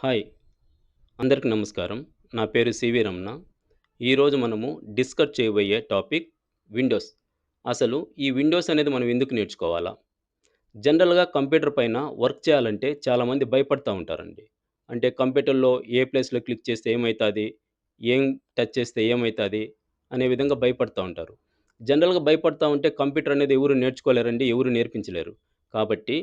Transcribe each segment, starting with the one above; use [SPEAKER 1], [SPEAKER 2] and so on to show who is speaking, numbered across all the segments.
[SPEAKER 1] Hi! అందరికి నమస్కారం. నా పేరు సివి రమణ. ఈరోజు మనము డిస్కస్ చేయబోయే టాపిక్ విండోస్. అసలు ఈ విండోస్ అనేది మనం ఎందుకు నేర్చుకోవాలా? జనరల్‌గా కంప్యూటర్ పైన వర్క్ చేయాలంటే చాలామంది భయపడతా ఉంటారండి. అంటే కంప్యూటర్‌లో ఏ ప్లేస్‌లో క్లిక్ చేస్తే ఏమైతాది? ఏం టచ్ చేస్తే ఏమైతాది? అనే విధంగా భయపడతా ఉంటారు. జనరల్‌గా భయపడతా ఉంటే కంప్యూటర్ అనేది ఎవరు నేర్చుకోలేరండి. ఎవరు నేర్పించలేరు. కాబట్టి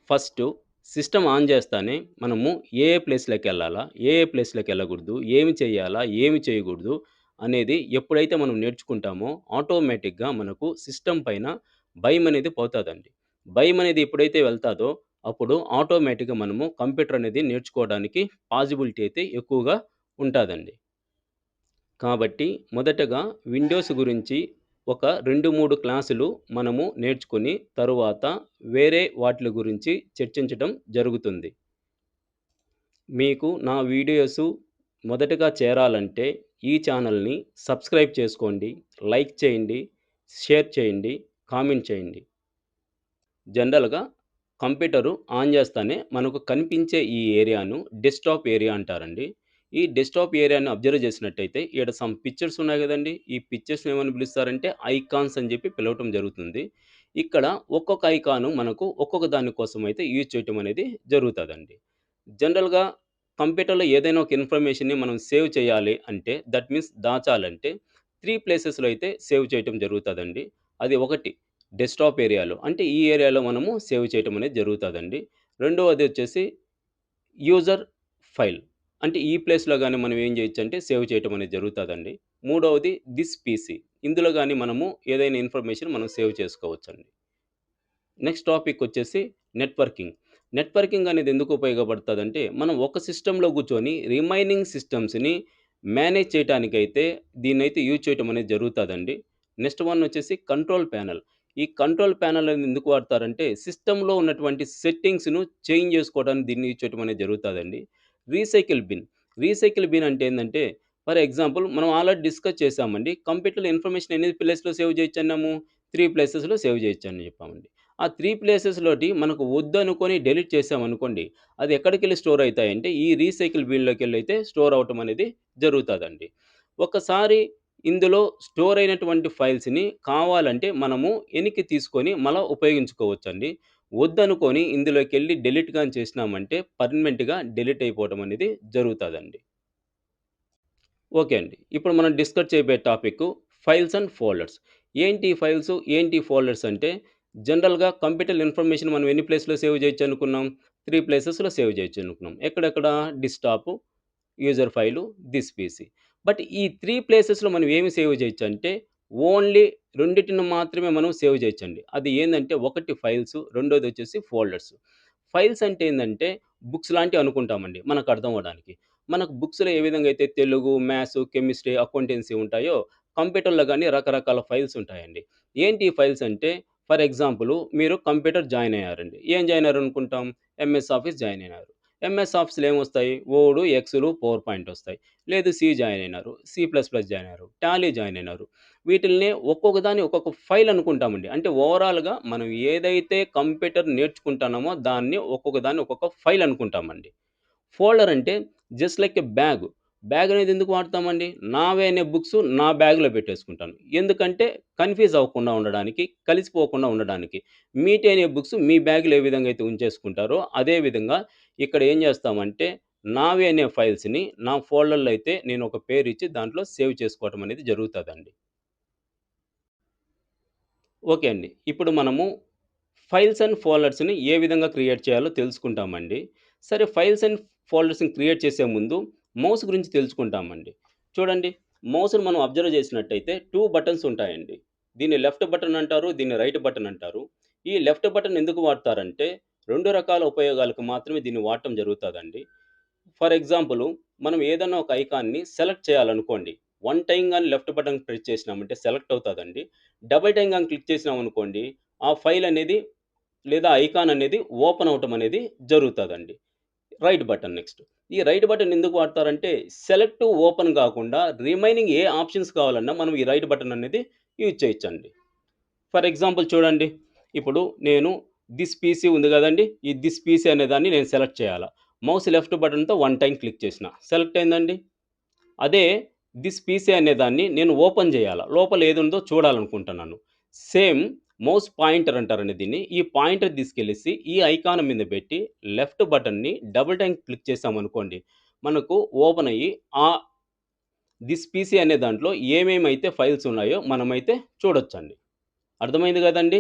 [SPEAKER 1] ఫస్టు సిస్టమ్ ఆన్ చేస్తానే మనము ఏ ప్లేస్‌లోకెళ్ళాలా? ప్లేస్‌లోకెళ్ళకూడదు? ఏమి చేయాలా? ఏమి చేయకూడదు? అనేది ఎప్పుడైతే మనం నేర్చుకుంటామో ఆటోమేటిక్‌గా మనకు సిస్టమ్ పైన భయమనేది పోతాదండి. భయమనేది ఎప్పుడైతే వెళ్తాదో, అప్పుడు ఆటోమేటిక్‌గా మనము కంప్యూటర్ అనేది నేర్చుకోవడానికి పాజిబిలిటీ అయితే ఎక్కువగా ఉంటాదండి. కాబట్టి మొదటగా విండోస్ గురించి ఒక 2, 3 క్లాసులు మనము నేర్చుకొని, తరువాత వేరే వాటిల గురించి చర్చించటం జరుగుతుంది. మీకు నా వీడియోసు మొదటగా చేరాలంటే ఈ ఛానల్‌ని సబ్స్క్రైబ్ చేసుకోండి, లైక్ చేయండి, షేర్ చేయండి, కామెంట్ చేయండి. జనరల్‌గా కంప్యూటరు ఆన్ చేస్తానే మనకు కనిపించే ఈ ఏరియాను డెస్క్‌టాప్ ఏరియా అంటారండి. ఈ డెస్క్‌టాప్ ఏరియాని అబ్జర్వ్ చేసినట్టయితే ఈడ సమ్ పిక్చర్స్ ఉన్నాయి గదండీ! ఈ పిక్చర్స్‌ని ఏమని పిలుస్తారంటే ఐకాన్స్ అని జెప్పి పిలవటం జరుగుతుంది. ఇక్కడ ఒక్కొక్క ఐకాను మనకు ఒక్కొక్క దాని కోసం అయితే యూజ్ చేయటం అనేది జరుగుతదండి. జనరల్‌గా కంప్యూటర్‌లో ఏదైనా ఒక ఇన్ఫర్మేషన్‌ని మనం సేవ్ చేయాలి అంటే దట్ మీన్స్ దాచాలంటే 3 ప్లేసెస్‌లో అయితే సేవ్ చేయటం జరుగుతదండి. అది ఒకటి డెస్క్‌టాప్ ఏరియాలో. అంటే ఈ ఏరియాలో మనము సేవ్ చేయటం అనేది జరుగుతదండి. రెండవది వచ్చేసి యూజర్ ఫైల్. అంటే ఈ ప్లేస్‌లో గాని మనం ఏం చేయొచ్చంటే సేవ్ చేయటం అనేది జరుగుతదండి. మూడవది థిస్ పీసీ. ఇందులో గాని మనము ఏదైనా ఇన్ఫర్మేషన్ మనం సేవ్ చేసుకోవచ్చండి. నెక్స్ట్ టాపిక్ వచ్చేసి నెట్వర్కింగ్. నెట్వర్కింగ్ అనేది ఎందుకు ఉపయోగపడతదంటే, మనం ఒక సిస్టమ్‌లో కూర్చొని రిమైనింగ్ సిస్టమ్స్‌ని మేనేజ్ చేయటానికైతే దీన్నైతే యూజ్ చేయటం అనేది జరుగుతదండి. నెక్స్ట్ వన్ వచ్చేసి కంట్రోల్ ప్యానెల్. ఈ కంట్రోల్ ప్యానెల్ అనేది ఎందుకు వాడతారంటే, సిస్టమ్‌లో ఉన్నటువంటి సెట్టింగ్స్‌ను చేంజ్ చేసుకోవడానికి దీన్ని యూజ్ చేయటం అనేది జరుగుతదండి. Recycle bin. రీసైకిల్ బిన్ అంటే ఏందంటే, ఫర్ ఎగ్జాంపుల్ మనం ఆల్రెడీ డిస్కస్ చేసామండి. కంప్యూటర్‌లో ఇన్ఫర్మేషన్ ఎన్ని ప్లేస్‌లో సేవ్ చేయొచ్చన్నాము? 3 ప్లేసెస్‌లో సేవ్ చేయొచ్చని చెప్పామండి. ఆ 3 ప్లేసెస్‌లోటి మనకు వద్దనుకోని డెలీట్ చేశామనుకోండి, అది ఎక్కడికెళ్ళి స్టోర్ అయితాయంటే, ఈ రీసైకిల్ బిన్‌లోకెళ్ళైతే స్టోర్ అవ్వటం అనేది జరుగుతదండి. ఒకసారి ఇందులో స్టోర్ అయినటువంటి ఫైల్స్‌ని కావాలంటే మనము ఎనిక్కి తీసుకొని మళ్ళా ఉపయోగించుకోవచ్చండి. వద్దనుకోని ఇందులోకెళ్ళి డెలీట్ గాని చేసినామంటే పర్మనెంట్‌గా డెలీట్ అయిపోవటం అనేది జరుగుతదండి. ఓకే అండి. ఇప్పుడు మనం డిస్కస్ చేయబోయే టాపిక్కు ఫైల్స్ అండ్ ఫోల్డర్స్. ఏంటి ఈ ఫైల్స్? ఏంటి ఈ ఫోల్డర్స్ అంటే జనరల్‌గా కంప్యూటర్ ఇన్ఫర్మేషన్ మనం ఎన్ని ప్లేస్‌లో సేవ్ చేయొచ్చనుకున్నాం? 3 ప్లేసెస్‌లో సేవ్ చేయొచ్చనుకున్నాం. ఎక్కడెక్కడ? Desktop, user file, this PC. But ఈ 3 ప్లేసెస్‌లో మనం ఏమి సేవ్ చేయొచ్చంటే ఓన్లీ రెండిటిని మాత్రమే మనం సేవ్ చేయొచ్చండి. అది ఏందంటే ఒకటి ఫైల్స్, రెండోదొచ్చేసి ఫోల్డర్స్. ఫైల్స్ అంటే ఏందంటే బుక్స్ లాంటివి అనుకుంటామండి మనకు అర్థం అవ్వడానికి. మనకు బుక్స్‌లో ఏ విధంగా అయితే తెలుగు, మ్యాథ్స్, కెమిస్ట్రీ, అకౌంటెన్సీ ఉంటాయో, కంప్యూటర్‌లో గాని రకరకాల ఫైల్స్ ఉంటాయండి. ఏంటి ఈ ఫైల్స్ అంటే, ఫర్ ఎగ్జాంపుల్ మీరు కంప్యూటర్ జాయిన్ అయ్యారండి. ఏం జాయిన్ అయ్యారనుకుంటాం? ఎంఎస్ ఆఫీస్ జాయిన్ అయినారు. ఎంఎస్ ఆఫీస్‌లో ఏమొస్తాయి? వర్డ్, ఎక్సెల్, పవర్ పాయింట్ వస్తాయి. లేదు సి జాయిన్ అయినారు. సి ప్లస్ ప్లస్ జాయిన్ అయ్యారు. టాలీ జాయిన్ అయినారు. వీటిల్ని ఒక్కొక్క దాన్ని ఒక్కొక్క ఫైల్ అనుకుంటామండి. అంటే ఓవరాల్‌గా మనం ఏదైతే కంప్యూటర్ నేర్చుకుంటున్నామో దాన్ని ఒక్కొక్క దాన్ని ఒక్కొక్క ఫైల్ అనుకుంటామండి. ఫోల్డర్ అంటే just like a bag. Bag అనేది ఎందుకు వాడతామండి? నావే అనే బుక్స్ నా బ్యాగ్‌లో పెట్టేసుకుంటాను. ఎందుకంటే కన్‌ఫ్యూజ్ అవ్వకుండా ఉండడానికి, కలిసిపోకుండా ఉండడానికి. మీటే అనే బుక్స్ మీ బ్యాగ్‌లో ఏ విధంగా అయితే ఉంచేసుకుంటారో, అదే విధంగా ఇక్కడ ఏం చేస్తామంటే, నావే అనే ఫైల్స్‌ని నా ఫోల్డర్‌లో అయితే నేను ఒక పేరిచ్చి దాంట్లో సేవ్ చేసుకోవటం అనేది జరుగుతదండి. ఓకే అండి. ఇప్పుడు మనము ఫైల్స్ అండ్ ఫోల్డర్స్‌ని ఏ విధంగా క్రియేట్ చేయాలో తెలుసుకుంటామండి. సరే ఫైల్స్ అండ్ ఫోల్డర్స్‌ని క్రియేట్ చేసే ముందు మౌస్ గురించి తెలుసుకుంటామండి. చూడండి మౌస్‌ని మనం అబ్జర్వ్ చేసినట్టయితే 2 బటన్స్ ఉంటాయండి. దీన్ని లెఫ్ట్ బటన్ అంటారు. దీన్ని రైట్ బటన్ అంటారు. ఈ లెఫ్ట్ బటన్ ఎందుకు వాడతారంటే 2 రకాల ఉపయోగాలకు మాత్రమే దీన్ని వాడటం జరుగుతదండి. ఫర్ ఎగ్జాంపుల్ మనం ఏదన్నా ఒక ఐకాన్‌ని సెలెక్ట్ చేయాలనుకోండి. వన్ టైమ్ గాని లెఫ్ట్ బటన్ ప్రెస్ చేసినామంటే సెలెక్ట్ అవుతదండి. డబుల్ టైమ్ గాని క్లిక్ చేసినామనుకోండి, ఆ ఫైల్ అనేది లేదా ఐకాన్ అనేది ఓపెన్ అవ్వటం అనేది జరుగుతదండి. Right button next. ఈ రైట్ బటన్ ఎందుకు వాడతారంటే సెలెక్ట్, ఓపెన్ గాకుండా రిమైనింగ్ ఏ ఆప్షన్స్ కావాలన్నా మనం ఈ రైట్ బటన్ అనేది యూజ్ చేయొచ్చండి. ఫర్ ఎగ్జాంపుల్ చూడండి. ఇప్పుడు నేను థిస్ పీసీ ఉంది గదండీ! ఈ థిస్ పీసీ అనే దాన్ని నేను సెలెక్ట్ చేయాలా. మౌస్ లెఫ్ట్ బటన్‌తో వన్ టైమ్ క్లిక్ చేసిన. సెలెక్ట్ అయిందండి. అదే దిస్ పీసీ అనేదాన్ని నేను ఓపెన్ చేయాలా. లోపల ఏదుందో చూడాలనుకుంటున్నాను. సేమ్ మౌస్ పాయింటర్ అంటారండి దీన్ని. ఈ పాయింటర్ తీసుకెళ్ళేసి ఈ ఐకాన్ మీద పెట్టి లెఫ్ట్ బటన్‌ని డబుల్ టైమ్ క్లిక్ చేశామనుకోండి. మనకు ఓపెన్ అయ్యి దిస్ పీసీ అనే దాంట్లో ఏమేమైతే ఫైల్స్ ఉన్నాయో మనమైతే చూడొచ్చండి. అర్థమైంది గదండీ!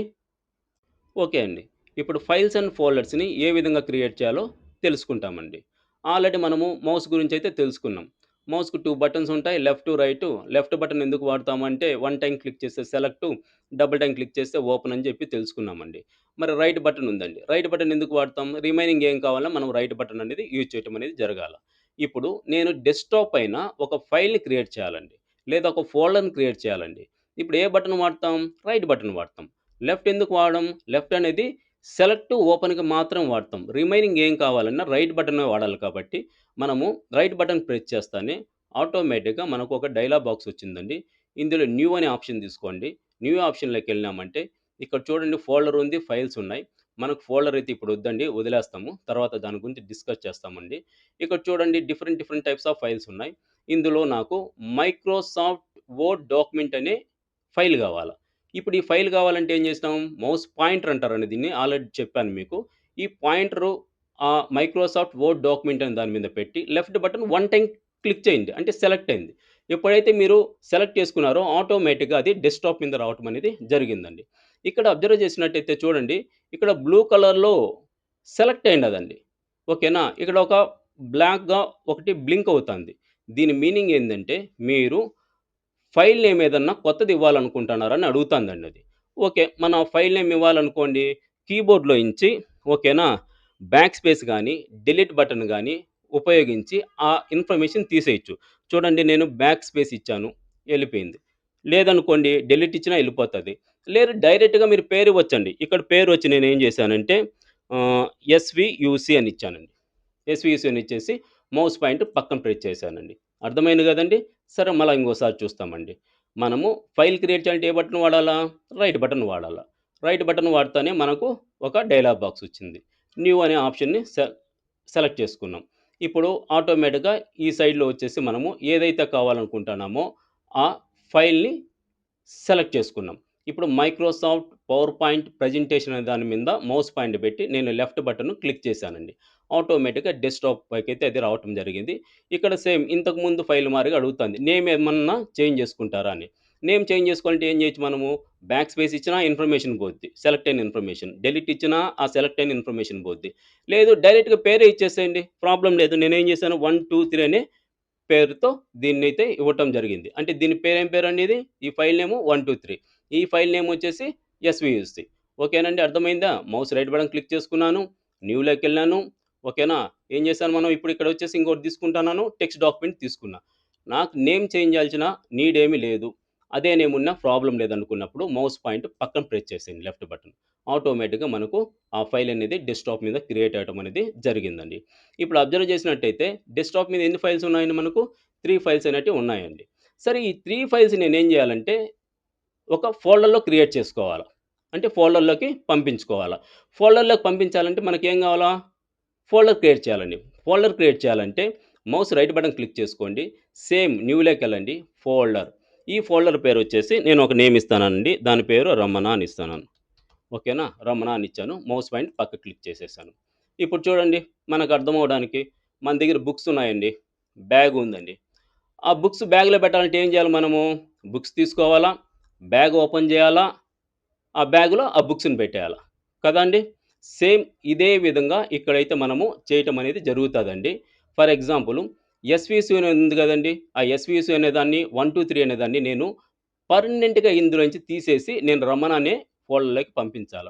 [SPEAKER 1] ఓకే అండి. ఇప్పుడు ఫైల్స్ అండ్ ఫోల్డర్స్‌ని ఏ విధంగా క్రియేట్ చేయాలో తెలుసుకుంటామండి. ఆల్రెడీ మనము మౌస్ గురించైతే తెలుసుకున్నాం. మౌస్‌కు 2 బటన్స్ ఉంటాయి. Left, right. లెఫ్ట్ బటన్ ఎందుకు వాడతామంటే వన్ టైమ్ క్లిక్ చేస్తే సెలెక్టు, డబుల్ టైమ్ క్లిక్ చేస్తే ఓపెన్ అని చెప్పి తెలుసుకున్నామండి. మరి రైట్ బటన్ ఉందండి. రైట్ బటన్ ఎందుకు వాడతాం? రిమైనింగ్ ఏం కావాలన్నా మనం రైట్ బటన్ అనేది యూజ్ చేయటం అనేది జరగాల. ఇప్పుడు నేను డెస్క్‌టాప్ పైన ఒక ఫైల్‌ని క్రియేట్ చేయాలండి. లేదా ఒక ఫోల్డర్‌ని క్రియేట్ చేయాలండి. ఇప్పుడు ఏ బటన్ వాడతాం? రైట్ బటన్ వాడతాం. లెఫ్ట్ ఎందుకు వాడం? లెఫ్ట్ అనేది సెలెక్ట్, ఓపెన్‌కి మాత్రం వాడతాం. రిమైనింగ్ ఏం కావాలన్నా రైట్ బటనే వాడాలి కాబట్టి, మనము రైట్ బటన్ ప్రెస్ చేస్తానే ఆటోమేటిక్‌గా మనకు ఒక డైలాగ్ బాక్స్ వచ్చిందండి. ఇందులో న్యూ అనే ఆప్షన్ తీసుకోండి. న్యూ ఆప్షన్‌లోకెళ్ళినామంటే ఇక్కడ చూడండి ఫోల్డర్ ఉంది, ఫైల్స్ ఉన్నాయి. మనకు ఫోల్డర్ అయితే ఇప్పుడు వద్దండి. వదిలేస్తాము. తర్వాత దాని గురించి డిస్కస్ చేస్తామండి. ఇక్కడ చూడండి different different types of files ఉన్నాయి. ఇందులో నాకు మైక్రోసాఫ్ట్ వర్డ్ డాక్యుమెంట్ అనే ఫైల్ కావాల. ఇప్పుడు ఈ ఫైల్ కావాలంటే ఏం చేసినాం? మౌస్ పాయింటర్ అంటారండి దీన్ని. ఆల్రెడీ చెప్పాను మీకు. ఈ పాయింటరు మైక్రోసాఫ్ట్ వర్డ్ డాక్యుమెంట్ అనే దాని మీద పెట్టి left button one time click చేయండి. అంటే సెలెక్ట్ అయింది. ఎప్పుడైతే మీరు సెలెక్ట్ చేసుకున్నారో ఆటోమేటిక్‌గా అది డెస్క్‌టాప్ మీద రావటం అనేది జరిగిందండి. ఇక్కడ అబ్జర్వ్ చేసినట్టయితే చూడండి. ఇక్కడ బ్లూ కలర్‌లో సెలెక్ట్ అయిందదండి. ఓకేనా? ఇక్కడ ఒక బ్లాక్‌గా ఒకటి బ్లింక్ అవుతాంది. దీని మీనింగ్ ఏందంటే మీరు ఫైల్ నేమ్ ఏదన్నా కొత్తది ఇవ్వాలనుకుంటున్నారని అడుగుతాందండి అది. ఓకే. మనం ఫైల్ నేమ్ ఇవ్వాలనుకోండి, కీబోర్డ్‌లో ఇంచి ఓకేనా, బ్యాక్ స్పేస్ గాని, డిలీట్ బటన్ గాని ఉపయోగించి ఆ ఇన్ఫర్మేషన్ తీసేయొచ్చు. చూడండి నేను బ్యాక్ స్పేస్ ఇచ్చాను, ఎళ్ళిపోయింది. లేదనుకోండి డిలీట్ ఇచ్చినా ఎళ్ళిపోతది. లేదు డైరెక్ట్‌గా మీరు పేరు ఇవ్వచ్చండి. ఇక్కడ పేరొచ్చి నేనేం చేశానంటే ఆహ్, ఎస్‌వియూసీ అని ఇచ్చానండి. ఎస్‌విఎస్ అని ఇచ్చేసి మౌస్ పాయింట్ పక్కన ప్రెస్ చేశానండి. అర్థమైంది గదండీ! సరే మళ్ళా ఇంకోసారి చూస్తామండి. మనము ఫైల్ క్రియేట్ చేయాలంటే ఏ బటన్ వాడాలా? రైట్ బటన్ వాడాలా. రైట్ బటన్ వాడితేనే మనకు ఒక డైలాగ్ బాక్స్ వచ్చింది. న్యూ అనే ఆప్షన్‌ని సెలెక్ట్ చేసుకున్నాం. ఇప్పుడు ఆటోమేటిక్‌గా ఈ సైడ్‌లో వచ్చేసి మనము ఏదైతే కావాలనుకుంటున్నామో ఆ ఫైల్‌ని సెలెక్ట్ చేసుకున్నాం. ఇప్పుడు మైక్రోసాఫ్ట్ పవర్ పాయింట్ ప్రెజెంటేషన్ అనే దాని మీద మౌస్ పాయింట్ పెట్టి నేను లెఫ్ట్ బటన్ క్లిక్ చేశానండి. ఆటోమేటిక్‌గా డెస్క్‌టాప్ పైకైతే అది రావటం జరిగింది. ఇక్కడ సేమ్ ఇంతకుముందు ఫైల్ మారిగా అడుగుతుంది. నేమ్ ఏమన్నా చేంజ్ చేసుకుంటారా అని. నేమ్ చేంజ్ చేసుకోవాలంటే ఏం చేయొచ్చు మనము? బ్యాక్ స్పేస్ ఇచ్చినా ఇన్ఫర్మేషన్ పోద్ది. సెలెక్ట్ అయిన ఇన్ఫర్మేషన్. డిలీట్ ఇచ్చినా ఆ సెలెక్ట్ అయిన ఇన్ఫర్మేషన్ పోద్ది. లేదు డైరెక్ట్‌గా పేరే ఇచ్చేసేయండి. ప్రాబ్లమ్ లేదు. నేనేం చేశాను 1, 2, 3 అనే పేరుతో దీన్నైతే ఇవ్వటం జరిగింది. అంటే దీని పేరేం పేరండి ఇది? ఈ ఫైల్ నేము 1, 2, 3. ఈ ఫైల్ నేమ్ వచ్చేసి ఎస్‌విఎస్‌సి. ఓకేనండి. అర్థమైందా? మౌస్ రైట్ బటన్ క్లిక్ చేసుకున్నాను. న్యూలోకెళ్ళాను. ఓకేనా? ఏం చేశాను మనం ఇప్పుడు ఇక్కడ వచ్చేసి ఇంకోటి తీసుకుంటున్నాను. టెక్స్ట్ డాక్యుమెంట్ తీసుకున్నా. నాకు నేమ్ చేంజ్ చేయాల్సిన నీడ్ ఏమీ లేదు. అదే నేమ్ ఉన్నా ప్రాబ్లమ్ లేదనుకున్నప్పుడు మౌస్ పాయింట్ పక్కన ప్రెస్ చేసేయండి లెఫ్ట్ బటన్. ఆటోమేటిక్‌గా మనకు ఆ ఫైల్ అనేది డెస్క్‌టాప్ మీద క్రియేట్ అవ్వటం అనేది జరిగిందండి. ఇప్పుడు అబ్జర్వ్ చేసినట్టయితే డెస్క్‌టాప్ మీద ఎన్ని ఫైల్స్ ఉన్నాయండి మనకు? 3 ఫైల్స్ అనేటివి ఉన్నాయండి. సరే ఈ 3 ఫైల్స్ నేనేం చేయాలంటే ఒక ఫోల్డర్‌లో క్రియేట్ చేసుకోవాలా. అంటే ఫోల్డర్‌లోకి పంపించుకోవాలా. ఫోల్డర్‌లోకి పంపించాలంటే మనకేం కావాలా? ఫోల్డర్ క్రియేట్ చేయాలండి. ఫోల్డర్ క్రియేట్ చేయాలంటే మౌస్ రైట్ బటన్ క్లిక్ చేసుకోండి. సేమ్ న్యూలోకెళ్ళండి. ఫోల్డర్. ఈ ఫోల్డర్ పేరొచ్చేసి నేను ఒక నేమ్ ఇస్తానండి. దాని పేరు రమణ అని ఇస్తాను. ఓకేనా? రమణ అని ఇచ్చాను. మౌస్ పాయింట్ పక్కకు క్లిక్ చేసేసాను. ఇప్పుడు చూడండి మనకు అర్థమవ్వడానికి మన దగ్గర బుక్స్ ఉన్నాయండి. బ్యాగ్ ఉందండి. ఆ బుక్స్ బ్యాగ్‌లో పెట్టాలంటే ఏం చేయాలి మనము? బుక్స్ తీసుకోవాలా? బ్యాగ్ ఓపెన్ చేయాలా? ఆ బ్యాగ్‌లో ఆ బుక్స్‌ని పెట్టేయాల. కదండీ! సేమ్ ఇదే విధంగా ఇక్కడైతే మనము చేయటం అనేది జరుగుతదండి. ఫర్ ఎగ్జాంపుల్ ఎస్‌విసి అని ఉంది గదండీ! ఆ ఎస్‌విసి అనేదాన్ని 1, 2, 3 అనేదాన్ని నేను పర్మనెంట్‌గా ఇందులోంచి తీసేసి నేను రమణ అనే ఫోల్డర్‌లోకి పంపించాల.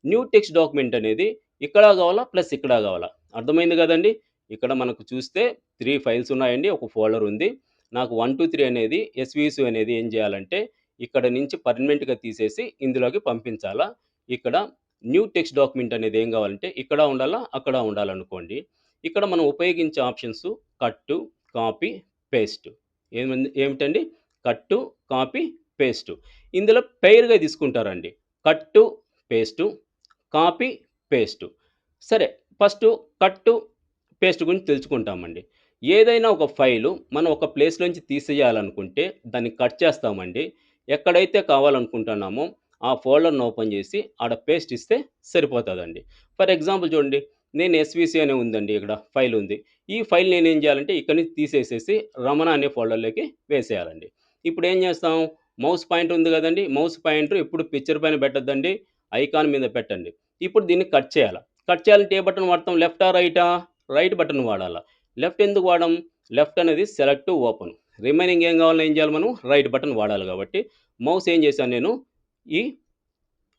[SPEAKER 1] న్యూ టెక్స్ట్ డాక్యుమెంట్ అనేది ఇక్కడ గావాలా, ప్లస్ ఇక్కడ గావాలా. అర్థమైంది గదండీ! ఇక్కడ మనకు చూస్తే 3 ఫైల్స్ ఉన్నాయండి. ఒక ఫోల్డర్ ఉంది. నాకు 1, 2, 3 అనేది ఎస్‌విసి అనేది ఏం జేయాలంటే ఇక్కడ నుంచి పర్మనెంట్‌గా తీసేసి ఇందులోకి పంపించాలా. ఇక్కడ న్యూ టెక్స్ట్ డాక్యుమెంట్ అనేది ఏం గావాలంటే ఇక్కడ ఉండాలా, అక్కడ ఉండాలనుకోండి. ఇక్కడ మనం ఉపయోగించే ఆప్షన్స్ కట్టు, కాపీ, పేస్ట్. ఏమిటండి? కట్టు, కాపీ, పేస్టు. ఇందులో పెయిర్‌గా తీసుకుంటారండి. కట్టు, పేస్టు, కాపీ, పేస్టు. సరే ఫస్టు కట్టు, పేస్ట్ గురించి తెలుసుకుంటామండి. ఏదైనా ఒక ఫైలు మనం ఒక ప్లేస్‌లోంచి తీసేయాలనుకుంటే దాన్ని కట్ చేస్తామండి. ఎక్కడైతే కావాలనుకుంటున్నామో ఆ ఫోల్డర్‌ని ఓపెన్ చేసి ఆడ పేస్ట్ ఇస్తే సరిపోతదండి. ఫర్ ఎగ్జాంపుల్ చూడండి. నేను ఎస్‌వీసీ అనే ఉందండి ఇక్కడ ఫైల్ ఉంది. ఈ ఫైల్ నేనేం చేయాలంటే ఇక్కడి నుంచి తీసేసేసి రమణ అనే ఫోల్డర్‌లోకి వేసేయాలండి. ఇప్పుడు ఏం చేస్తాం? మౌస్ పాయింటర్ ఉంది కదండీ! మౌస్ పాయింటర్ ఎప్పుడు పిక్చర్ పైన పెట్టొద్దండి. ఐకాన్ మీద పెట్టండి. ఇప్పుడు దీన్ని కట్ చేయాల. కట్ చేయాలంటే ఏ బటన్ వాడతాం? లెఫ్టా? రైటా? రైట్ బటన్ వాడాల. లెఫ్ట్ ఎందుకు వాడం? లెఫ్ట్ అనేది సెలెక్ట్, ఓపెన్. రిమైనింగ్ ఏం కావాలన్నా ఏం చేయాలి మనం? రైట్ బటన్ వాడాలి కాబట్టి, మౌస్ ఏం చేశాను నేను, ఈ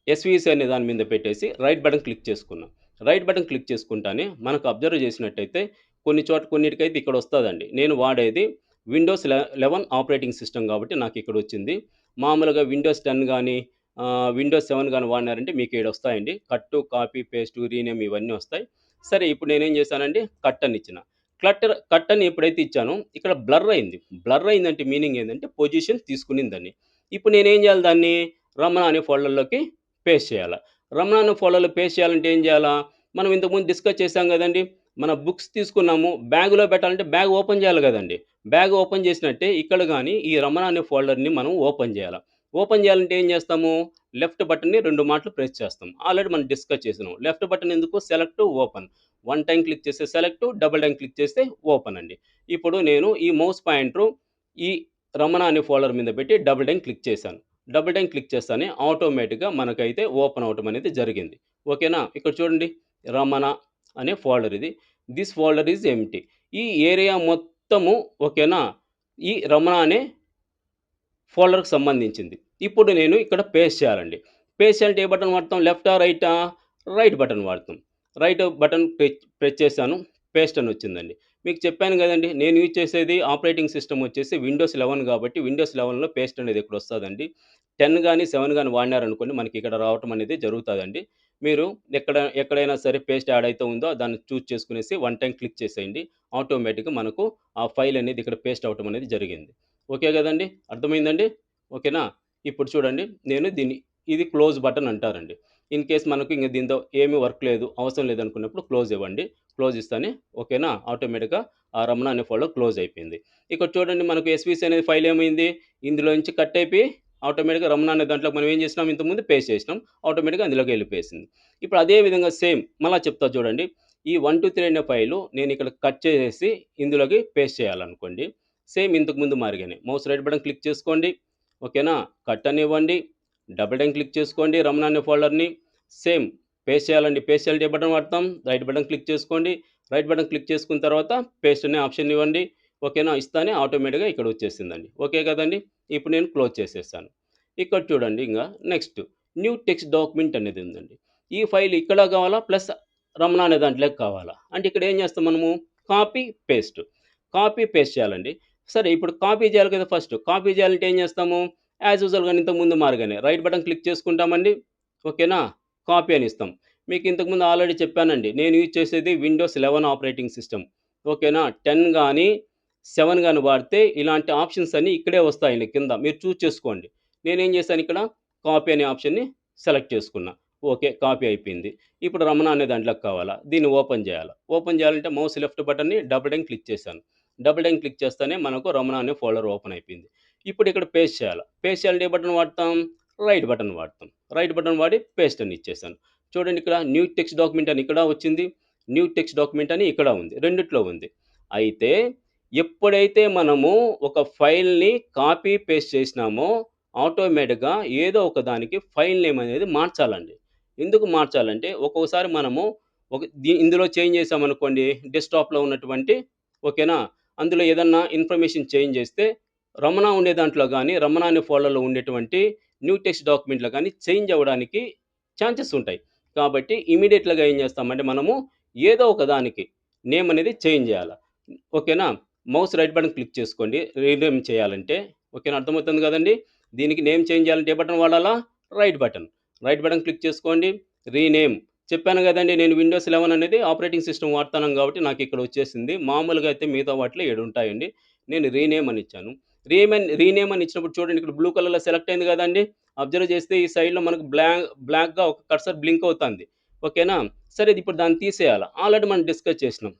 [SPEAKER 1] ఎస్‌వీసీ అనే దాని మీద పెట్టేసి రైట్ బటన్ క్లిక్ చేసుకున్నా. రైట్ బటన్ క్లిక్ చేసుకుంటానే మనకు అబ్జర్వ్ చేసినట్టయితే కొన్ని చోట కొన్నిటికైతే ఇక్కడొస్తదండి. నేను వాడేది విండోస్ 11 ఆపరేటింగ్ సిస్టమ్ కాబట్టి నాకిక్కడొచ్చింది. మామూలుగా విండోస్ 10 గానీ, విండోస్ 7 గానీ వాడినారంటే మీకు ఈడొస్తాయండి. కట్టు, కాపీ, పేస్టు, రీనేమ్ ఇవన్నీ వస్తాయి. సరే ఇప్పుడు నేనేం చేశానండి, కట్ అని ఇచ్చిన. కట్ అని ఎప్పుడైతే ఇచ్చానో ఇక్కడ బ్లర్ అయింది. బ్లర్ అయిందంటే మీనింగ్ ఏందంటే పొజిషన్ తీసుకునిందని. ఇప్పుడు నేనేం చేయాలి దాన్ని? రమణ అనే ఫోల్డర్‌లోకి పేస్ట్ చేయాల. రమణ అనే ఫోల్డర్‌లో పేస్ట్ చేయాలంటే ఏం చేయాలా? మనం ఇంతకుముందు డిస్కస్ చేసాం గదండీ! మన బుక్స్ తీసుకున్నాము. బ్యాగ్‌లో పెట్టాలంటే బ్యాగ్ ఓపెన్ చేయాలి గదండీ! బ్యాగ్ ఓపెన్ చేసినట్టే ఇక్కడ గాని ఈ రమణ అనే ఫోల్డర్‌ని మనం ఓపెన్ చేయాల. ఓపెన్ చేయాలంటే ఏం చేస్తాము? లెఫ్ట్ బటన్‌ని 2 మాట్లు ప్రెస్ చేస్తాం. ఆల్రెడీ మనం డిస్కస్ చేసినాం. లెఫ్ట్ బటన్ ఎందుకు? Select, open. One time click చేస్తే సెలెక్ట్, డబుల్ టైమ్ క్లిక్ చేస్తే ఓపెన్ అండి. ఇప్పుడు నేను ఈ మౌస్ పాయింటరు ఈ రమణ అనే ఫోల్డర్ మీద పెట్టి డబుల్ టైమ్ క్లిక్ చేశాను. డబుల్ టైమ్ క్లిక్ చేస్తానే ఆటోమేటిక్‌గా మనకైతే ఓపెన్ అవ్వటం అనేది జరిగింది. ఓకేనా? ఇక్కడ చూడండి రమణ అనే ఫోల్డర్ ఇది. This folder is empty. ఈ ఏరియా మొత్తము ఓకేనా? ఈ రమణ అనే ఫోల్డర్‌కి సంబంధించింది. ఇప్పుడు నేను ఇక్కడ పేస్ట్ చేయాలండి. పేస్ట్ చేయాలంటే ఏ బటన్ వాడతాం? లెఫ్టా? రైటా? రైట్ బటన్ వాడతాం. రైట్ బటన్ ప్రెస్ చేశాను. పేస్ట్ అని వచ్చిందండి. మీకు చెప్పాను గదండీ! నేను యూజ్ చేసేది ఆపరేటింగ్ సిస్టమ్ వచ్చేసి విండోస్ 11 గాబట్టి విండోస్ 11లో పేస్ట్ అనేది ఇక్కడొస్తదండి. 10 గాని, 7 గాని వాడినారనుకోండి మనకి ఇక్కడ రావటం అనేది జరుగుతదండి. మీరు ఎక్కడైనా సరే పేస్ట్ యాడ్ అయితే ఉందో దాన్ని చూజ్ చేసుకునేసి వన్ టైమ్ క్లిక్ చేసేయండి. ఆటోమేటిక్‌గా మనకు ఆ ఫైల్ అనేది ఇక్కడ పేస్ట్ అవ్వటం అనేది జరిగింది. ఓకే గదండీ! అర్థమైందండి? ఓకేనా? ఇప్పుడు చూడండి నేను ఇది క్లోజ్ బటన్ అంటారండి. ఇన్ కేస్ మనకు ఇంక దీంతో ఏమి వర్క్ లేదు, అవసరం లేదనుకున్నప్పుడు క్లోజ్ ఇవ్వండి. క్లోజ్ ఇస్తానే ఓకేనా? ఆటోమేటిక్‌గా ఆ రమణ అనే ఫోల్డర్ క్లోజ్ అయిపోయింది. ఇక్కడ చూడండి మనకు ఎస్‌వీసీ అనే ఫైల్ ఏమైంది? ఇందులో నుంచి కట్ అయిపోయి ఆటోమేటిక్‌గా రమణ అనే దాంట్లోకి మనం ఏం చేసినాం ఇంతకుముందు పేస్ట్ చేసినాం. ఆటోమేటిక్‌గా అందులోకి ఎళ్ళిపోయేసింది. ఇప్పుడు అదే విధంగా సేమ్ మళ్ళా చెప్తా చూడండి. ఈ 1, 2, 3 అనే ఫైలు నేను ఇక్కడ కట్ చేసేసి ఇందులోకి పేస్ట్ చేయాలనుకోండి. సేమ్ ఇంతకుముందు మాదిరిగానే మౌస్ రైట్ బటన్ క్లిక్ చేసుకోండి. ఓకేనా? కట్ అనివ్వండి. డబుల్ టైమ్ క్లిక్ చేసుకోండి రమణ అనే ఫోల్డర్‌ని. సేమ్ పేస్ట్ చేయాలండి. పేస్ట్ చేయాలంటే ఏ బటన్ వాడతాం? రైట్ బటన్ క్లిక్ చేసుకోండి. రైట్ బటన్ క్లిక్ చేసుకున్న తర్వాత పేస్ట్ అనే ఆప్షన్ ఇవ్వండి. ఓకేనా? ఇస్తానే ఆటోమేటిక్‌గా ఇక్కడ వచ్చేసిందండి. ఓకే కదండీ! ఇప్పుడు నేను క్లోజ్ చేసేసాను. ఇక్కడ చూడండి ఇంగ నెక్స్ట్ న్యూ టెక్స్ట్ డాక్యుమెంట్ అనేది ఉందండి. ఈ ఫైల్ ఇక్కడ కావాలా? ప్లస్ రమణ అనే దాంట్లోకి కావాలా? అంటే ఇక్కడ ఏం చేస్తాం మనము? Copy, paste. కాపీ, పేస్ట్ చేయాలండి. సరే ఇప్పుడు కాపీ చేయాలి కదా ఫస్ట్. కాపీ చేయాలంటే ఏం చేస్తాము? యాజ్ యూజువల్‌గా ఇంతకు ముందు మాదిరిగానే రైట్ బటన్ క్లిక్ చేసుకుంటామండి. ఓకేనా? కాపీ అని ఇస్తాం. మీకు ఇంతకుముందు ఆల్రెడీ చెప్పానండి. నేను యూజ్ చేసేది విండోస్ 11 ఆపరేటింగ్ సిస్టమ్. ఓకేనా? 10 గాని, 7 గాని వాడితే ఇలాంటి ఆప్షన్స్ అన్నీ ఇక్కడే వస్తాయండి కింద. మీరు చూజ్ చేసుకోండి. నేనేం చేశాను ఇక్కడ కాపీ అనే ఆప్షన్‌ని సెలెక్ట్ చేసుకున్నా. ఓకే. కాపీ అయిపోయింది. ఇప్పుడు రమణ అనే దాంట్లోకి కావాలా? దీన్ని ఓపెన్ చేయాలా? ఓపెన్ చేయాలంటే మౌస్ లెఫ్ట్ బటన్‌ని డబుల్ టైమ్ క్లిక్ చేశాను. డబుల్ టైమ్ క్లిక్ చేస్తేనే మనకు రమణ అనే ఫోల్డర్ ఓపెన్ అయిపోయింది. ఇప్పుడు ఇక్కడ పేస్ట్ చేయాలా? పేస్ట్ చేయాలంటే ఏ బటన్ వాడతాం? రైట్ బటన్ వాడతాం. రైట్ బటన్ వాడి పేస్ట్ అని ఇచ్చేసాను. చూడండి ఇక్కడ న్యూ టెక్స్ట్ డాక్యుమెంట్ అని ఇక్కడ వచ్చింది. న్యూ టెక్స్ట్ డాక్యుమెంట్ అని ఇక్కడ ఉంది. రెండిట్లో ఉంది. అయితే ఎప్పుడైతే మనము ఒక ఫైల్‌ని కాపీ, పేస్ట్ చేసినామో ఆటోమేటిక్‌గా ఏదో ఒక దానికి ఫైల్ నేమ్ అనేది మార్చాలండి. ఎందుకు మార్చాలంటే ఒక్కొక్కసారి మనము ఇందులో చేంజ్ చేశామనుకోండి డెస్క్‌టాప్‌లో ఉన్నటువంటి ఓకేనా? అందులో ఏదన్నా ఇన్ఫర్మేషన్ చేంజ్ చేస్తే రమణ ఉండే దాంట్లో గాని, రమణ అనే ఫోల్డర్‌లో ఉండేటువంటి న్యూ టెక్స్ట్ డాక్యుమెంట్‌లో గాని చేంజ్ అవ్వడానికి ఛాన్సెస్ ఉంటాయి. కాబట్టి ఇమ్మీడియేట్‌గా ఏం చేస్తామంటే మనము ఏదో ఒక దానికి నేమ్ అనేది చేంజ్ చేయాల. ఓకేనా? మౌస్ రైట్ బటన్ క్లిక్ చేసుకోండి. రీనేమ్ చేయాలంటే. ఓకేనా? అర్థమవుతుంది కదండీ! దీనికి నేమ్ చేంజ్ చేయాలంటే ఏ బటన్ వాడాలా? Right button. Right button click చేసుకోండి. రీనేమ్. చెప్పాను గదండీ! నేను విండోస్ 11 అనేది ఆపరేటింగ్ సిస్టమ్ వాడతాను గాబట్టి నాకిక్కడ వచ్చేసింది. మామూలుగా అయితే మిగతా వాటిలో 7 ఉంటాయండి. నేను రీనేమ్ అని ఇచ్చాను. రీనేమ్ అని ఇచ్చినప్పుడు చూడండి ఇక్కడ బ్లూ కలర్‌లో సెలెక్ట్ అయింది గదండీ! అబ్జర్వ్ చేస్తే ఈ సైడ్‌లో మనకు బ్లాక్‌గా ఒక కర్సర్ బ్లింక్ అవుతాంది. ఓకేనా? సరే ఇప్పుడు దాన్ని తీసేయాల. ఆల్రెడీ మనం డిస్కస్ చేసినాం.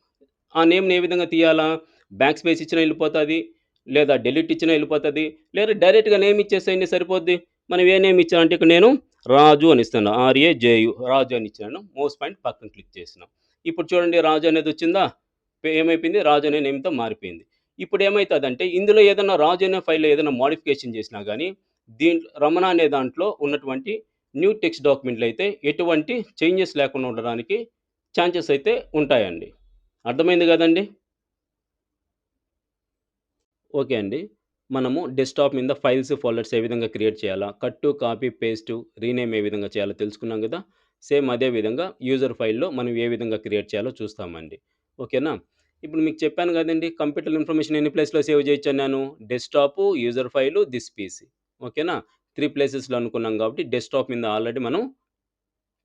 [SPEAKER 1] ఆ నేమ్‌ని ఏ విధంగా తీయాలా? బ్యాక్ స్పేస్ ఇచ్చినా ఎళ్ళిపోతాది. లేదా డెలీట్ ఇచ్చినా ఎళ్ళిపోతది. లేదా డైరెక్ట్‌గా నేమ్ ఇచ్చేసేయండి సరిపోద్ది. మనం ఏ నేమ్ ఇచ్చామంటే ఇక్కడ నేను రాజు అని ఇస్తాను. ఆర్ఏజేయు రాజు అని ఇచ్చాను. మౌస్ పాయింట్ పక్కన క్లిక్ చేసినాం. ఇప్పుడు చూడండి రాజు అనేదొచ్చిందా? ఏమైపోయింది? రాజు అనే నేమ్‌తో మారిపోయింది. ఇప్పుడేమైతదంటే ఇందులో ఏదన్నా రాజు అనే ఫైల్‌లో ఏదైనా మోడిఫికేషన్ చేసినా గాని, దీంట్లో రమణ అనే దాంట్లో ఉన్నటువంటి న్యూ టెక్స్ట్ డాక్యుమెంట్‌లో అయితే ఎటువంటి చేంజెస్ లేకుండా ఉండడానికి ఛాన్సెస్ అయితే ఉంటాయండి. అర్థమైంది గదండీ! ఓకే అండి. మనము డెస్క్‌టాప్ మీద ఫైల్స్, ఫోల్డర్స్ ఏ విధంగా క్రియేట్ చేయాలా? కట్టు, కాపీ, పేస్టు, రీనేమ్ ఏ విధంగా చేయాలో తెలుసుకున్నాం గదా! సేమ్ అదే విధంగా యూజర్ ఫైల్‌లో మనం ఏ విధంగా క్రియేట్ చేయాలో చూస్తామండి. ఓకేనా? ఇప్పుడు మీకు చెప్పాను గదండీ! కంప్యూటర్ ఇన్ఫర్మేషన్ ఎన్ని ప్లేస్‌లో సేవ్ జేయొచ్చన్నాను? Desktop, user file, this PC. ఓకేనా? 3 ప్లేసెస్‌లో అనుకున్నాం గాబట్టి డెస్క్‌టాప్ మీద ఆల్రెడీ మనం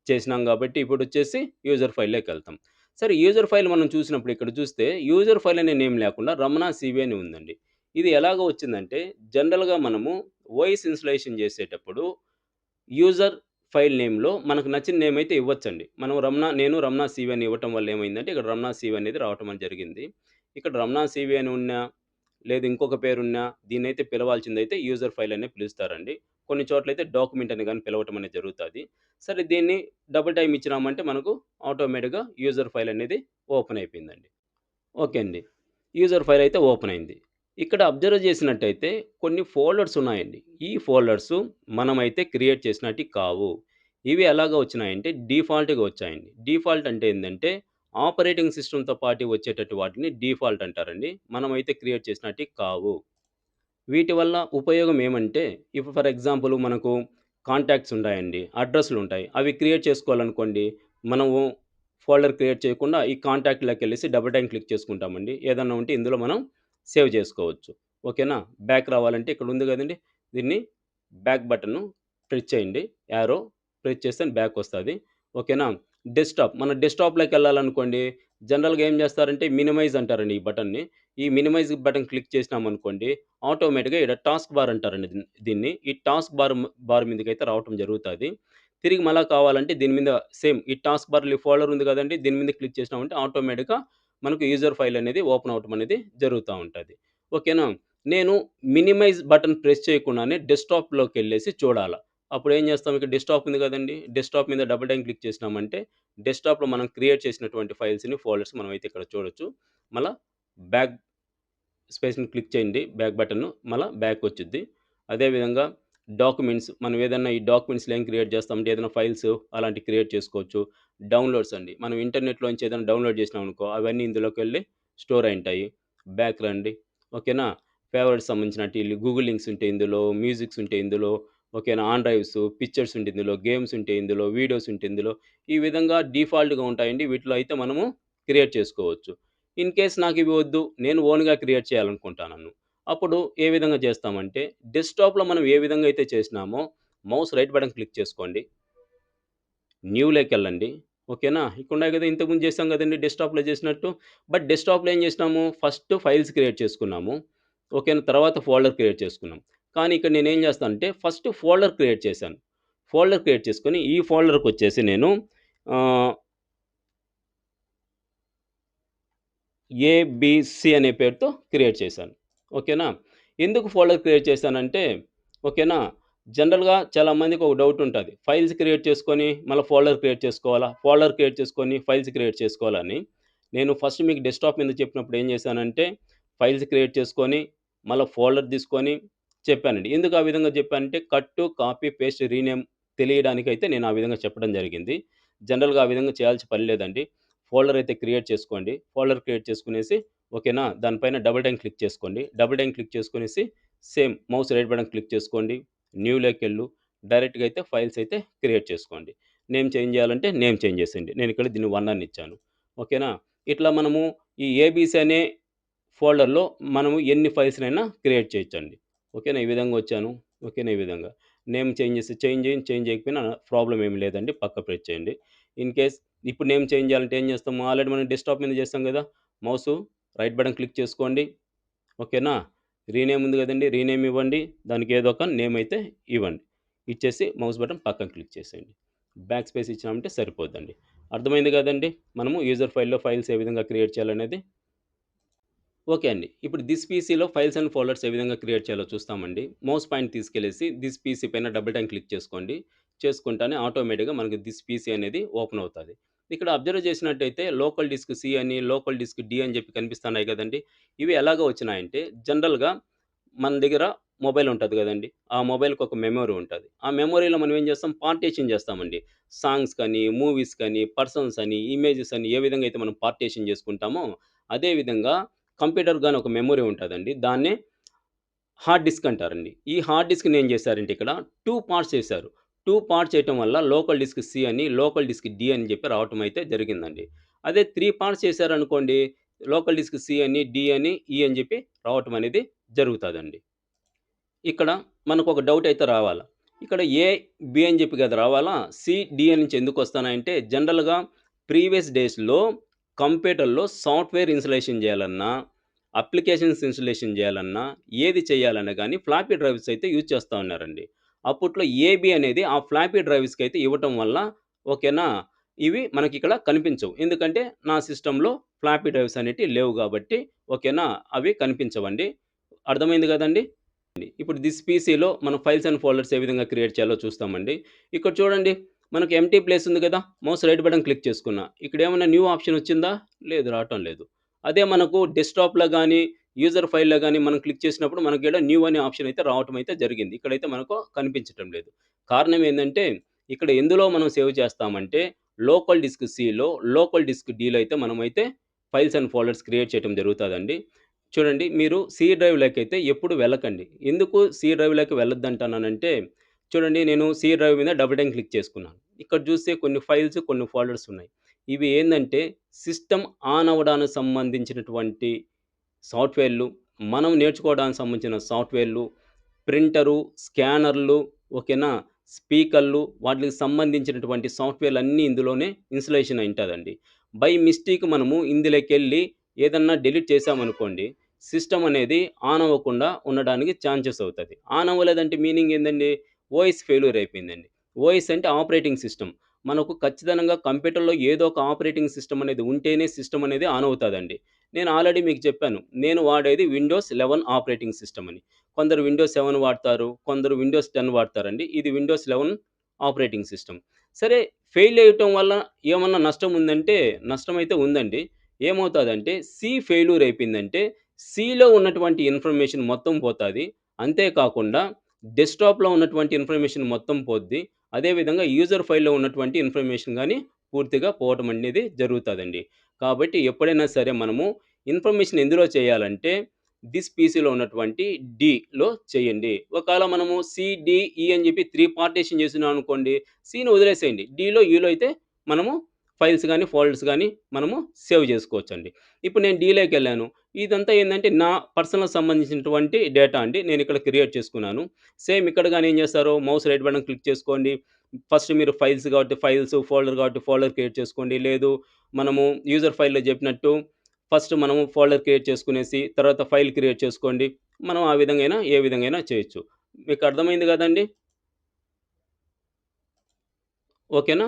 [SPEAKER 1] చేసినాం గాబట్టి ఇప్పుడొచ్చేసి యూజర్ ఫైల్‌లోకెళ్తాం. సరే యూజర్ ఫైల్ మనం చూసినప్పుడు ఇక్కడ చూస్తే యూజర్ ఫైల్ అనే నేమ్ లేకుండా రమణ సీవీ అని ఉందండి. ఇది ఎలాగ వచ్చిందంటే జనరల్‌గా మనము ఓఎస్ ఇన్‌స్టాలేషన్ చేసేటప్పుడు యూజర్ ఫైల్ నేమ్‌లో మనకు నచ్చిన నేమ్ అయితే ఇవ్వచ్చండి. నేను రమణ సీవీ అని ఇవ్వటం వల్ల ఏమైందంటే ఇక్కడ రమణ సీవీ అనేది రావటం అని జరిగింది. ఇక్కడ రమణ సీవీ అని ఉన్నా, లేదు ఇంకొక పేరున్నా దీన్నైతే పిలవాల్సిందైతే యూజర్ ఫైల్ అనే పిలుస్తారండి. కొన్ని చోట్లయితే డాక్యుమెంట్ అని గాని పిలవటం అనేది జరుగుతాది. సరే దీన్ని డబుల్ టైమ్ ఇచ్చినామంటే మనకు ఆటోమేటిక్‌గా యూజర్ ఫైల్ అనేది ఓపెన్ అయిపోయిందండి. ఓకే అండి. యూజర్ ఫైల్ అయితే ఓపెన్ అయింది. ఇక్కడ అబ్జర్వ్ చేసినట్టయితే కొన్ని ఫోల్డర్స్ ఉన్నాయండి. ఈ ఫోల్డర్స్ మనమైతే క్రియేట్ చేసినటివి కావు. ఇవి ఎలాగా వచ్చినాయంటే డిఫాల్ట్‌గా వచ్చాయండి. డిఫాల్ట్ అంటే ఏందంటే ఆపరేటింగ్ సిస్టమ్‌తో పాటు వచ్చేటట్టు వాటిని డిఫాల్ట్ అంటారండి. మనమైతే క్రియేట్ చేసినటివి కావు. వీటి వల్ల ఉపయోగం ఏమంటే, ఇప్పుడు ఫర్ ఎగ్జాంపుల్ మనకు కాంటాక్ట్స్ ఉంటాయండి. అడ్రెస్‌లుంటాయి. అవి క్రియేట్ చేసుకోవాలనుకోండి, మనము ఫోల్డర్ క్రియేట్ చేయకుండా ఈ కాంటాక్ట్‌లోకెళ్ళేసి డబుల్ టైమ్ క్లిక్ చేసుకుంటామండి. ఏదన్నా ఉంటే ఇందులో మనం సేవ్ చేసుకోవచ్చు. ఓకేనా? బ్యాక్ రావాలంటే ఇక్కడ ఉంది గదండీ! దీన్ని బ్యాక్ బటన్ను ప్రెస్ చేయండి. యారో ప్రెస్ చేస్తే బ్యాక్ వస్తది. ఓకేనా? మన డెస్క్‌టాప్‌లోకెళ్ళాలనుకోండి, జనరల్‌గా ఏం చేస్తారంటే మినిమైజ్ అంటారండి ఈ బటన్‌ని. ఈ మినిమైజ్ బటన్ క్లిక్ చేసినామనుకోండి ఆటోమేటిక్‌గా ఈడ టాస్క్ బార్ అంటారండి దీన్ని. ఈ టాస్క్ బార్ మీదకైతే రావటం జరుగుతాది. తిరిగి మళ్ళా కావాలంటే దీని మీద సేమ్ ఈ టాస్క్ బార్‌లో ఈ ఫోల్డర్ ఉంది కదండీ! దీని మీద క్లిక్ చేసినామంటే ఆటోమేటిక్‌గా మనకు యూజర్ ఫైల్ అనేది ఓపెన్ అవ్వటం అనేది జరుగుతా ఉంటది. ఓకేనా? నేను మినిమైజ్ బటన్ ప్రెస్ చేయకుండానే డెస్క్‌టాప్‌లోకెళ్ళేసి చూడాల. అప్పుడు ఏం చేస్తాం ఇక్కడ డెస్క్‌టాప్ ఉంది కదండీ! డెస్క్‌టాప్ మీద డబుల్ టైమ్ క్లిక్ చేసినామంటే డెస్క్‌టాప్‌లో మనం క్రియేట్ చేసినటువంటి ఫైల్స్‌ని, ఫోల్డర్స్ మనమైతే ఇక్కడ చూడొచ్చు. మళ్ళా బ్యాక్ స్పేస్‌ని క్లిక్ చేయండి. బ్యాక్ బటన్ను. మళ్ళా బ్యాక్ వచ్చిద్ది. అదేవిధంగా డాక్యుమెంట్స్ మనం ఏదన్నా ఈ డాక్యుమెంట్స్‌లో ఏం క్రియేట్ చేస్తామంటే ఏదైనా ఫైల్స్ అలాంటివి క్రియేట్ చేసుకోవచ్చు. డౌన్‌లోడ్స్ అండి. మనం ఇంటర్నెట్‌లోంచి ఏదైనా డౌన్‌లోడ్ చేసినామనుకో అవన్నీ ఇందులోకెళ్ళి స్టోర్ అయ్యుంటాయి. బ్యాక్ రండి. ఓకేనా? ఫేవరెట్స్ సంబంధించినటియి గూగుల్ లింక్స్ ఉంటాయి ఇందులో, మ్యూజిక్స్ ఉంటాయి ఇందులో. ఓకేనా? ఆన్ డ్రైవ్స్, పిక్చర్స్ ఉంటాయి ఇందులో, గేమ్స్ ఉంటాయి ఇందులో, వీడియోస్ ఉంటాయి ఇందులో. ఈ విధంగా డిఫాల్ట్‌గా ఉంటాయండి. వీటిలో అయితే మనము క్రియేట్ చేసుకోవచ్చు. ఇన్ కేస్ నాకివి వద్దు. నేను ఓన్‌గా క్రియేట్ చేయాలనుకుంటానన్ను. అప్పుడు ఏ విధంగా చేస్తామంటే, డెస్క్‌టాప్‌లో మనం ఏ విధంగా అయితే చేసినామో, మౌస్ రైట్ బటన్ క్లిక్ చేసుకోండి. న్యూలోకెళ్ళండి. ఓకేనా? ఇక్కడున్నాయి గదా! ఇంతకుముందు చేసాం గదండీ డెస్క్‌టాప్‌లో చేసినట్టు. బట్ డెస్క్‌టాప్‌లో ఏం చేసినాము, ఫస్ట్ ఫైల్స్ క్రియేట్ చేసుకున్నాము. ఓకేనా? తర్వాత ఫోల్డర్ క్రియేట్ చేసుకున్నాం. కానీ ఇక్కడ నేనేం చేస్తానంటే, ఫస్ట్ ఫోల్డర్ క్రియేట్ చేశాను. ఫోల్డర్ క్రియేట్ చేసుకొని, ఈ ఫోల్డర్‌కొచ్చేసి నేను ఆహ్ ఏబీసీ అనే పేరుతో క్రియేట్ చేశాను. ఓకేనా? ఎందుకు ఫోల్డర్ క్రియేట్ చేశానంటే, ఓకేనా? జనరల్‌గా చాలామందికి ఒక డౌట్ ఉంటది. ఫైల్స్ క్రియేట్ చేసుకొని, మళ్ళా ఫోల్డర్ క్రియేట్ చేసుకోవాలా? ఫోల్డర్ క్రియేట్ చేసుకొని, ఫైల్స్ క్రియేట్ చేసుకోవాలా అని. నేను ఫస్ట్ మీకు డెస్క్‌టాప్ మీద చెప్పినప్పుడు ఏం చేశానంటే, ఫైల్స్ క్రియేట్ చేసుకొని, మళ్ళా ఫోల్డర్ తీసుకొని చెప్పానండి. ఎందుకు ఆ విధంగా చెప్పానంటే, కట్టు, కాపీ, పేస్ట్, రీనేమ్ తెలియడానికైతే నేను ఆ విధంగా చెప్పడం జరిగింది. జనరల్‌గా ఆ విధంగా చేయాల్సిన పని లేదండి. ఫోల్డర్ అయితే క్రియేట్ చేసుకోండి. ఫోల్డర్ క్రియేట్ చేసుకునేసి ఓకేనా? దానిపైన డబుల్ టైమ్ క్లిక్ చేసుకోండి. డబుల్ టైమ్ క్లిక్ చేసుకొనేసి same mouse right button click చేసుకోండి. న్యూలోకెళ్ళు డైరెక్ట్‌గా అయితే ఫైల్స్ అయితే క్రియేట్ చేసుకోండి. నేమ్ చేంజ్ చేయాలంటే నేమ్ చేంజ్ చేసేయండి. నేనిక్కడ దీన్ని 1 అని ఇచ్చాను. ఓకేనా? ఇట్లా మనము ఈ ఏబీసీ అనే ఫోల్డర్‌లో మనము ఎన్ని ఫైల్స్‌నైనా క్రియేట్ చేయొచ్చండి. ఓకేనా? ఈ విధంగా వచ్చాను. ఓకేనా? ఈ విధంగా. నేమ్ చేంజ్ చేయకపోయినా ప్రాబ్లమ్ ఏమి లేదండి. పక్కకు ప్రెస్ చేయండి. ఇన్ కేస్ ఇప్పుడు నేమ్ చేంజ్ చేయాలంటే ఏం చేస్తాం? ఆల్రెడీ మనం డెస్క్‌టాప్ మీద చేస్తాం గదా! మౌసు రైట్ బటన్ క్లిక్ చేసుకోండి. ఓకేనా? రీనేమ్ ఉంది గదండీ! రీనేమ్ ఇవ్వండి. దానికి ఏదో ఒక నేమ్ అయితే ఇవ్వండి. ఇచ్చేసి మౌస్ బటన్ పక్కన క్లిక్ చేసేయండి. బ్యాక్ స్పేస్ ఇచ్చినామంటే సరిపోద్దండి. అర్థమైంది కదండీ! మనము యూజర్ ఫైల్‌లో ఫైల్స్ ఏ విధంగా క్రియేట్ చేయాలనేది. ఓకే అండి. ఇప్పుడు దిస్ పీసీలో ఫైల్స్ అండ్ ఫోల్డర్స్ ఏ విధంగా క్రియేట్ చేయాలో చూస్తామండి. మౌస్ పాయింట్ తీసుకెళ్ళేసి దిస్ పీసీ పైన డబుల్ టైమ్ క్లిక్ చేసుకోండి. చేసుకుంటానే ఆటోమేటిక్‌గా మనకు దిస్ పీసీ అనేది ఓపెన్ అవుతది. ఇక్కడ అబ్జర్వ్ చేసినట్టయితే లోకల్ డిస్క్ సి అని, లోకల్ డిస్క్ డి అని చెప్పి కనిపిస్తున్నాయి కదండీ! ఇవి ఎలాగ వచ్చినాయంటే జనరల్‌గా మన దగ్గర మొబైల్ ఉంటది గదండీ! ఆ మొబైల్‌కి ఒక మెమరీ ఉంటది. ఆ మెమరీలో మనం ఏం చేస్తాం పార్టిషన్ చేస్తామండి. సాంగ్స్ కానీ, మూవీస్ కానీ, పర్సన్స్ అని, ఇమేజెస్ అని ఏ విధంగా అయితే మనం పార్టిషన్ చేసుకుంటామో అదే విధంగా కంప్యూటర్ గాని ఒక మెమరీ ఉంటదండి. దాన్నే హార్డ్ డిస్క్ అంటారండి. ఈ హార్డ్ డిస్క్‌ని ఏం చేశారంటే ఇక్కడ 2 పార్ట్స్ చేశారు. 2 పార్ట్స్ చేయటం వల్ల లోకల్ డిస్క్ సి అని, లోకల్ డిస్క్ డి అని చెప్పి రావటం అయితే జరిగిందండి. అదే 3 పార్ట్స్ చేశారనుకోండి, లోకల్ డిస్క్ సి అని, డి అని, ఈ అని చెప్పి రావటం అనేది జరుగుతదండి. ఇక్కడ మనకొక డౌట్ అయితే రావాల. ఇక్కడ ఏ, బి అని చెప్పి కదా రావాలా? సి, డి నుంచి ఎందుకొస్తున్నాయంటే జనరల్‌గా ప్రీవియస్ డేస్‌లో కంప్యూటర్‌లో సాఫ్ట్‌వేర్ ఇన్‌స్టాలేషన్ చేయాలన్నా, అప్లికేషన్స్ ఇన్‌స్టాలేషన్ చేయాలన్నా, ఏది చేయాలన్నా గాని ఫ్లాపీ డ్రైవ్స్ అయితే యూజ్ చేస్తా ఉన్నారండి. అప్పట్లో ఏబీ అనేది ఆ ఫ్లాపీ డ్రైవ్స్‌కైతే ఇవ్వటం వల్ల ఓకేనా, ఇవి మనకిక్కడ కనిపించవు. ఎందుకంటే నా సిస్టమ్‌లో ఫ్లాపీ డ్రైవ్స్ అనేటివి లేవు గాబట్టి ఓకేనా, అవి కనిపించవండి. అర్థమైంది గదండీ! ఇప్పుడు దిస్ పీసీలో మనం ఫైల్స్ అండ్ ఫోల్డర్స్ ఏ విధంగా క్రియేట్ చేయాలో చూస్తామండి. ఇక్కడ చూడండి మనకు ఎంప్టీ ప్లేస్ ఉంది కదా! మౌస్ రైట్ బటన్ క్లిక్ చేసుకున్నా. ఇక్కడేమన్నా న్యూ ఆప్షన్ వచ్చిందా? లేదు రావటం లేదు. అదే మనకు డెస్క్‌టాప్‌లో గాని, యూజర్ ఫైల్‌లో గాని మనం క్లిక్ చేసినప్పుడు మనకీడ న్యూ అనే ఆప్షన్ అయితే రావటం అయితే జరిగింది. ఇక్కడైతే మనకు కనిపించటం లేదు. కారణం ఏందంటే ఇక్కడ ఎందులో మనం సేవ్ చేస్తామంటే లోకల్ డిస్క్ సిలో, లోకల్ డిస్క్ డిలో అయితే మనమైతే ఫైల్స్ అండ్ ఫోల్డర్స్ క్రియేట్ చేయటం జరుగుతదండి. చూడండి మీరు సి డ్రైవ్‌లోకైతే ఎప్పుడు వెళ్ళకండి. ఎందుకు సి డ్రైవ్‌లోకి వెళ్ళొద్దంటున్నానంటే, చూడండి నేను సి డ్రైవ్ మీద డబుల్ టైమ్ క్లిక్ చేసుకున్నాను. ఇక్కడ చూస్తే కొన్ని ఫైల్స్, కొన్ని ఫోల్డర్స్ ఉన్నాయి. ఇవి ఏందంటే సిస్టమ్ ఆన్ అవ్వడానికి సంబంధించినటువంటి సాఫ్ట్‌వేర్‌లు, మనం నేర్చుకోవడానికి సంబంధించిన సాఫ్ట్‌వేర్‌లు, ప్రింటరు, స్కానర్లు ఓకేనా, స్పీకర్లు వాటికి సంబంధించినటువంటి సాఫ్ట్‌వేర్‌లన్నీ ఇందులోనే ఇన్‌స్టాలేషన్ అయుంటదండి. బై మిస్టేక్ మనము ఇందులోకెళ్ళి ఏదన్నా డిలీట్ చేశామనుకోండి, సిస్టమ్ అనేది ఆన్ అవ్వకుండా ఉండడానికి ఛాన్సెస్ అవుతది. ఆన్ అవ్వలేదంటే మీనింగ్ ఏందండి? ఓఎస్ ఫెయిల్యూర్ అయిపోయిందండి. ఓఎస్ అంటే ఆపరేటింగ్ సిస్టమ్. మనకు ఖచ్చితంగా కంప్యూటర్‌లో ఏదో ఒక ఆపరేటింగ్ సిస్టమ్ అనేది ఉంటేనే సిస్టమ్ అనేది ఆన్ అవుతదండి. నేను ఆల్రెడీ మీకు చెప్పాను. నేను వాడేది విండోస్ 11 ఆపరేటింగ్ సిస్టమ్ అని. కొందరు విండోస్ 7 వాడతారు. కొందరు విండోస్ 10 వాడతారండి. ఇది విండోస్ 11 ఆపరేటింగ్ సిస్టమ్. సరే ఫెయిల్ అయ్యటం వల్ల ఏమన్నా నష్టం ఉందంటే, నష్టమైతే ఉందండి. ఏమవుతాదంటే సి ఫెయిల్యూర్ అయిపోయిందంటే, సిలో ఉన్నటువంటి ఇన్ఫర్మేషన్ మొత్తం పోతాది. అంతే కాకుండా డెస్క్‌టాప్‌లో ఉన్నటువంటి ఇన్ఫర్మేషన్ మొత్తం పోద్ది. అదే విధంగా యూజర్ ఫైల్‌లో ఉన్నటువంటి ఇన్ఫర్మేషన్ గాని పూర్తిగా పోవటం అనేది జరుగుతదండి. కాబట్టి ఎప్పుడైనా సరే మనము ఇన్ఫర్మేషన్ ఎందులో చేయాలంటే దిస్ పీసీలో ఉన్నటువంటి డీలో చేయండి. ఒకవేళ మనము సి, డి, ఈ అని చెప్పి 3 పార్టిషన్ చేసినాం అనుకోండి. సిని వదిలేసేయండి. డిలో, ఈలో అయితే మనము ఫైల్స్ గాని, ఫోల్డర్స్ గాని మనము సేవ్ చేసుకోవచ్చండి. ఇప్పుడు నేను డీలోకెళ్ళాను. ఇదంతా ఏందంటే నా పర్సనల్‌కి సంబంధించినటువంటి డేటా అండి. నేనిక్కడ క్రియేట్ చేసుకున్నాను. సేమ్ ఇక్కడ గాని ఏం చేస్తారు మౌస్ రైట్ బటన్ క్లిక్ చేసుకోండి. ఫస్ట్ మీరు ఫైల్స్ కాబట్టి ఫైల్స్, ఫోల్డర్ కాబట్టి ఫోల్డర్ క్రియేట్ చేసుకోండి. లేదు మనము యూజర్ ఫైల్‌లో చెప్పినట్టు ఫస్ట్ మనము ఫోల్డర్ క్రియేట్ చేసుకునేసి, తర్వాత ఫైల్ క్రియేట్ చేసుకోండి. మనం ఆ విధంగా అయినా, ఏ విధంగా అయినా చేయొచ్చు. మీకు అర్థమైంది గదండీ! ఓకేనా?